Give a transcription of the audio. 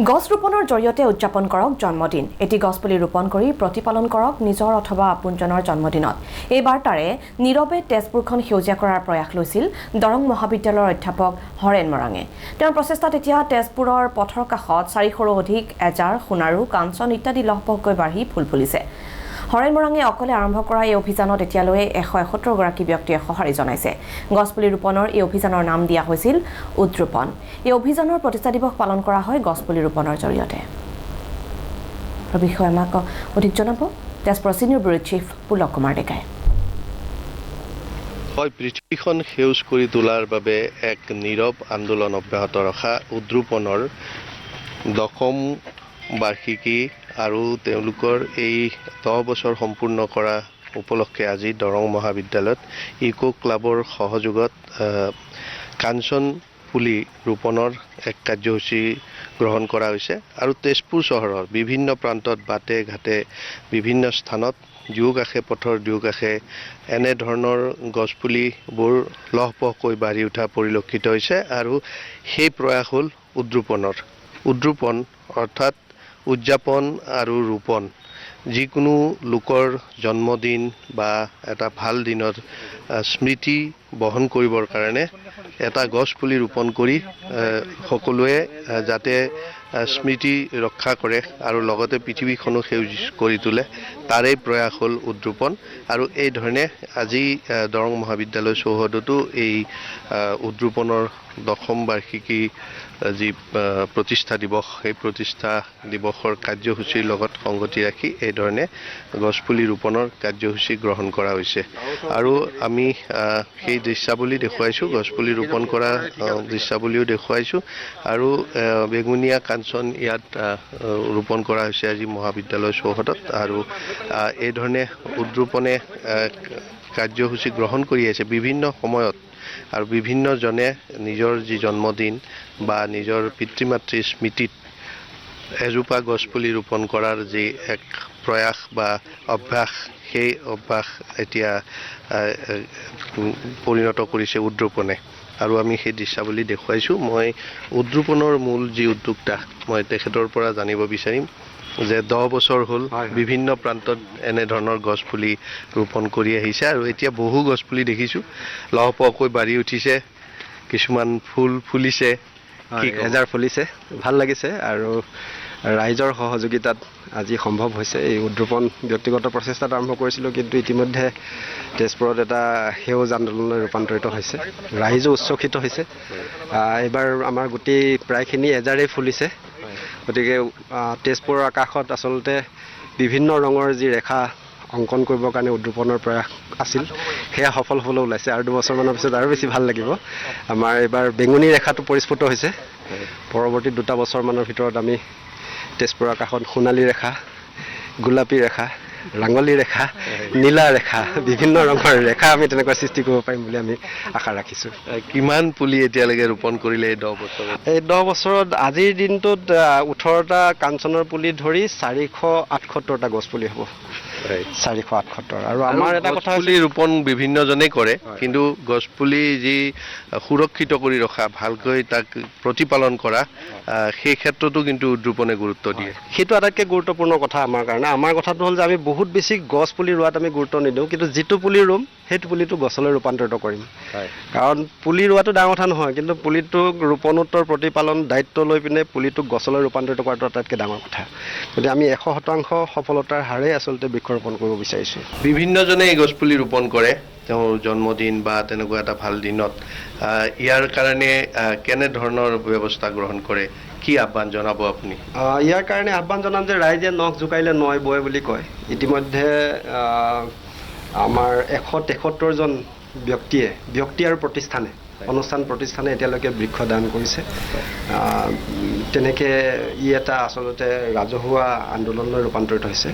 গছ ৰোপণৰ জৰিয়তে উদযাপন কৰক জন্মদিন। এটি গছপুলি ৰোপণ কৰি প্ৰতিপালন কৰক নিজৰ অথবা আপোনজনৰ জন্মদিনত। এই বাৰ্তাৰে নীৰৱে তেজপুৰখন সেউজীয়া কৰাৰ প্ৰয়াস লৈছিল দৰং মহাবিদ্যালয়ৰ অধ্যাপক হৰেণ মৰাঙে। তেওঁৰ প্ৰচেষ্টাত এতিয়া তেজপুৰৰ পথৰ কাষত 400ৰো অধিক এজাৰ, সোণাৰু, কাঞ্চন ইত্যাদি লহপহকৈ বাঢ়ি ফুল ফুলিছে। হৰেণ মৰাঙে অকলে আৰম্ভ কৰা এই অভিযানত এতিয়ালৈ 171গৰাকী ব্যক্তিয়ে সঁহাৰি জনাইছে। গছপুলি ৰোপণৰ এই অভিযানৰ নাম দিয়া হৈছিল উদ্ৰোপণ। এই অভিযানৰ প্ৰতিষ্ঠা দিৱস পালন কৰা হয় গছপুলি ৰোপণৰ জৰিয়তে। বিষয়ে আমাক অধিক জনাব তেজপুৰৰ senior bureau chief Pulak Kumar ডেকাই। হয়, পৃথিৱীখন সেউজ কৰি তোলাৰ বাবে এক নীৰৱ আন্দোলন অব্যাহত ৰখা উদ্ৰোপণৰ 10ম বাৰ্ষিকী আৰু তেওঁলোকৰ এই 10 বছৰ সম্পূৰ্ণ কৰা উপলক্ষে আজি দৰং মহাবিদ্যালয়ত ইকো ক্লাবৰ সহযোগত কাঞ্চন পুলি ৰোপণৰ এক কাৰ্যসূচী গ্ৰহণ কৰা হৈছে আৰু তেজপুৰ চহৰৰ বিভিন্ন প্ৰান্তত বাটে ঘাটে বিভিন্ন স্থানত দুয়োকাষে পথৰ দুয়োকাষে এনেধৰণৰ গছপুলিবোৰ লহপহকৈ বাঢ়ি উঠা পৰিলক্ষিত হৈছে আৰু সেই প্ৰয়াস হ'ল উদ্ৰোপণ অৰ্থাৎ উদযাপন আৰু ৰোপণ। যিকোনো লোকৰ জন্মদিন বা এটা ভাল দিনৰ স্মৃতি বহন কৰিবৰ কাৰণে এটা গছ পুলি ৰোপণ কৰি সকলোৱে যাতে স্মৃতি ৰক্ষা কৰে আৰু লগতে পৃথিৱীখনো সেউজ কৰি তোলে, তাৰেই প্ৰয়াস হ'ল উদ্ৰোপণ। আৰু এই ধৰণে আজি দৰং মহাবিদ্যালয় চৌহদতো এই উদ্ৰোপণৰ 10ম বাৰ্ষিকী যি প্ৰতিষ্ঠা দিৱস, সেই প্ৰতিষ্ঠা দিৱসৰ কাৰ্যসূচীৰ লগত সংগতি ৰাখি এই ধৰণে গছপুলি ৰোপণৰ কাৰ্যসূচী গ্ৰহণ কৰা হৈছে। আৰু আমি সেই দৃশ্যাৱলী দেখুৱাইছোঁ, গছপুলি ৰোপণ কৰা দৃশ্যাৱলীও দেখুৱাইছোঁ আৰু বেঙুনীয়া কাঞ্চন ইয়াত ৰোপণ কৰা হৈছে আজি মহাবিদ্যালয় চৌহদত। আৰু এই ধৰণে উদ্ৰোপণে কাৰ্যসূচী গ্ৰহণ কৰি আছে বিভিন্ন সময়ত আৰু বিভিন্নজনে নিজৰ যি জন্মদিন বা নিজৰ পিতৃ মাতৃৰ স্মৃতিত এজোপা গছপুলি ৰোপণ কৰাৰ যি এক প্ৰয়াস বা অভ্যাস, সেই অভ্যাস এতিয়া পৰিণত কৰিছে উদ্ৰোপণে আৰু আমি সেই দৃশ্যাৱলী দেখুৱাইছোঁ। মই উদ্ৰোপণৰ মূল যি উদ্যোক্তা, মই তেখেতৰ পৰা জানিব বিচাৰিম যে 10 বছৰ হ'ল বিভিন্ন প্ৰান্তত এনেধৰণৰ গছপুলি ৰোপণ কৰি আহিছে আৰু এতিয়া বহু গছপুলি দেখিছোঁ লহপহকৈ বাঢ়ি উঠিছে, কিছুমান ফুল ফুলিছে, এজাৰ ফুলিছে, ভাল লাগিছে আৰু ৰাইজৰ সহযোগিতাত আজি সম্ভৱ হৈছে। এই উদ্ৰোপণ ব্যক্তিগত প্ৰচেষ্টাত আৰম্ভ কৰিছিলোঁ, কিন্তু ইতিমধ্যে তেজপুৰত এটা সেউজ আন্দোলনলৈ ৰূপান্তৰিত হৈছে, ৰাইজো উচ্ছ্বসিত হৈছে। এইবাৰ আমাৰ গোটেই প্ৰায়খিনি এজাৰেই ফুলিছে, গতিকে তেজপুৰৰ আকাশত আচলতে বিভিন্ন ৰঙৰ যি ৰেখা অংকন কৰিবৰ কাৰণে উদ্ৰোপণৰ প্ৰয়াস আছিল, সেয়া সফল হ'বলৈ ওলাইছে আৰু 2 বছৰমানৰ পিছত আৰু বেছি ভাল লাগিব। আমাৰ এইবাৰ বেঙুনী ৰেখাটো পৰিস্ফুট হৈছে, পৰৱৰ্তী 2 বছৰমানৰ ভিতৰত আমি তেজপুৰৰ আকাশত সোণালী ৰেখা, গোলাপী ৰেখা, ৰাঙলী ৰেখা, নীলা ৰেখা, বিভিন্ন ৰঙৰ ৰেখা আমি তেনেকৈ সৃষ্টি কৰিব পাৰিম বুলি আমি আশা ৰাখিছোঁ। কিমান পুলি এতিয়ালৈকে ৰোপণ কৰিলে এই 10 বছৰত? এই 10 বছৰত আজিৰ দিনটোত 18টা কাঞ্চনৰ পুলি ধৰি 478টা গছ পুলি হ'ব। 478 আৰু আমাৰ এটা কথা পুলি ৰোপণ বিভিন্নজনে কৰে, কিন্তু গছপুলি যি সুৰক্ষিত কৰি ৰখা, ভালকৈ তাক প্ৰতিপালন কৰা, সেই ক্ষেত্ৰতো কিন্তু উদ্ৰোপণে গুৰুত্ব দিয়ে। সেইটো আটাইতকৈ গুৰুত্বপূৰ্ণ কথা আমাৰ কাৰণে। আমাৰ কথাটো হ'ল যে আমি বহুত বেছি গছ পুলি ৰোৱাত আমি গুৰুত্ব নিদিওঁ, কিন্তু যিটো পুলি ৰুম সেইটো পুলিটো গছলৈ ৰূপান্তৰিত কৰিম। কাৰণ পুলি ৰোৱাটো ডাঙৰ কথা নহয়, কিন্তু পুলিটোক ৰোপণোত্তৰ প্ৰতিপালন দায়িত্ব লৈ পিনে পুলিটোক গছলৈ ৰূপান্তৰিত কৰাটো আটাইতকৈ ডাঙৰ কথা। গতিকে আমি 100% সফলতাৰ হাৰেই আচলতে বৃক্ষৰোপণ কৰিব বিচাৰিছোঁ। বিভিন্নজনে এই গছপুলি ৰোপণ কৰে তেওঁৰ জন্মদিন বা তেনেকুৱা এটা ভাল দিনত। ইয়াৰ কাৰণে কেনেধৰণৰ ব্যৱস্থা গ্ৰহণ কৰে, কি আহ্বান জনাব আপুনি? ইয়াৰ কাৰণে আহ্বান জনাম যে ৰাইজে নখ জোকাৰিলে নৈ বয় বুলি কয়। ইতিমধ্যে আমাৰ 173জন ব্যক্তি আৰু প্ৰতিষ্ঠানে এতিয়ালৈকে বৃক্ষ দান কৰিছে। তেনেকৈ ই এটা আচলতে ৰাজহুৱা আন্দোলনলৈ ৰূপান্তৰিত হৈছে।